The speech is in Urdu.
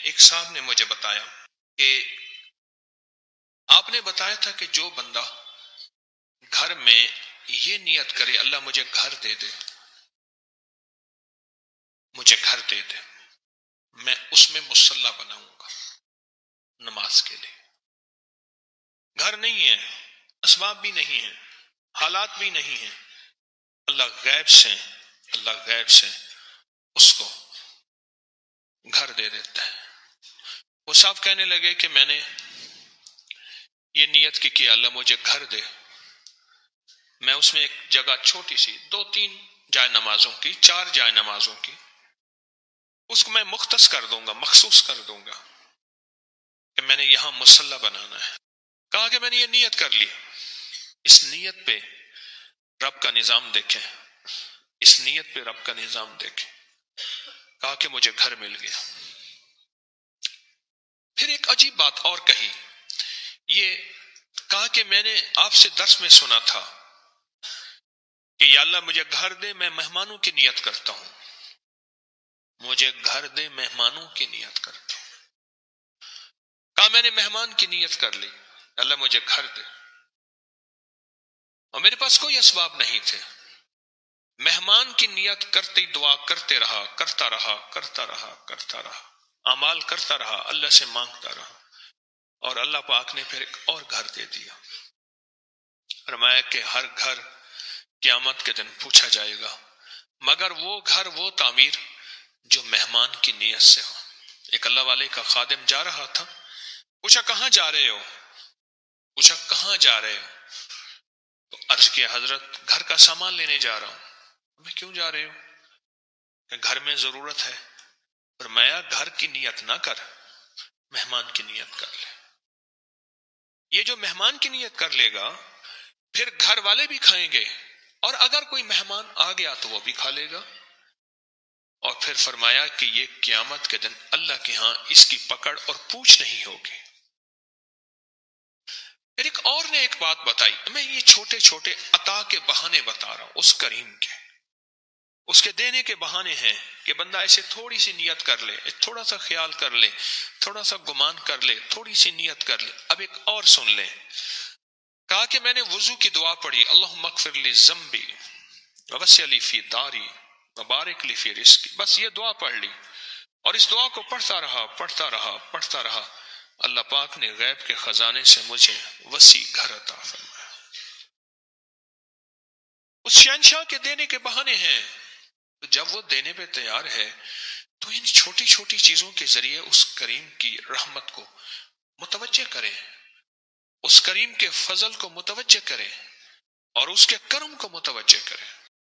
ایک صاحب نے مجھے بتایا کہ آپ نے بتایا تھا کہ جو بندہ گھر میں یہ نیت کرے اللہ مجھے گھر دے دے، مجھے گھر دے دے، میں اس میں مصلی بناؤں گا نماز کے لیے۔ گھر نہیں ہے، اسباب بھی نہیں ہیں، حالات بھی نہیں ہیں، اللہ غیب سے اس کو گھر دے دیتا ہے۔ وہ صاحب کہنے لگے کہ میں نے یہ نیت کی کہ اللہ مجھے گھر دے، میں اس میں ایک جگہ چھوٹی سی 2-3 جائے نمازوں کی، 4 جائے نمازوں کی، اس کو میں مختص کر دوں گا، مخصوص کر دوں گا کہ میں نے یہاں مصلی بنانا ہے۔ کہا کہ میں نے یہ نیت کر لی۔ اس نیت پہ رب کا نظام دیکھیں، اس نیت پہ رب کا نظام دیکھیں۔ کہا کہ مجھے گھر مل گیا۔ پھر ایک عجیب بات اور کہی، یہ کہا کہ میں نے آپ سے درس میں سنا تھا کہ یا اللہ مجھے گھر دے، میں مہمانوں کی نیت کرتا ہوں، مجھے گھر دے، مہمانوں کی نیت کرتا ہوں۔ کہا میں نے مہمان کی نیت کر لی، اللہ مجھے گھر دے، اور میرے پاس کوئی اسباب نہیں تھے۔ مہمان کی نیت کرتے دعا کرتے رہا، کرتا رہا، اعمال کرتا رہا، اللہ سے مانگتا رہا، اور اللہ پاک نے پھر ایک اور گھر دے دیا۔ فرمایا کہ ہر گھر قیامت کے دن پوچھا جائے گا، مگر وہ گھر، وہ تعمیر جو مہمان کی نیت سے ہو۔ ایک اللہ والے کا خادم جا رہا تھا، پوچھا کہاں جا رہے ہو؟ تو عرض کیا حضرت گھر کا سامان لینے جا رہا ہوں۔ میں کیوں جا رہے ہو؟ کہ گھر میں ضرورت ہے۔ فرمایا گھر کی نیت نہ کر، مہمان کی نیت کر لے۔ یہ جو مہمان کی نیت کر لے گا پھر گھر والے بھی کھائیں گے، اور اگر کوئی مہمان آ گیا تو وہ بھی کھا لے گا۔ اور پھر فرمایا کہ یہ قیامت کے دن اللہ کے ہاں اس کی پکڑ اور پوچھ نہیں ہوگی۔ پھر ایک اور نے ایک بات بتائی، میں یہ چھوٹے چھوٹے عطا کے بہانے بتا رہا ہوں اس کریم کے، اس کے دینے کے بہانے ہیں کہ بندہ ایسے تھوڑی سی نیت کر لے، تھوڑا سا خیال کر لے، تھوڑا سا گمان کر لے، تھوڑی سی نیت کر لے۔ اب ایک اور سن لیں۔ کہا کہ میں نے وضو کی دعا پڑھی، اللہم اغفر لی ذنبی ووسع لی فی داری وبارک لی فی رزقی، بس یہ دعا پڑھ لی، اور اس دعا کو پڑھتا رہا، اللہ پاک نے غیب کے خزانے سے مجھے وسیع گھر عطا فرمایا۔ اس شہنشاہ کے دینے کے بہانے ہیں، تو جب وہ دینے پہ تیار ہے تو ان چھوٹی چھوٹی چیزوں کے ذریعے اس کریم کی رحمت کو متوجہ کریں، اس کریم کے فضل کو متوجہ کریں، اور اس کے کرم کو متوجہ کریں۔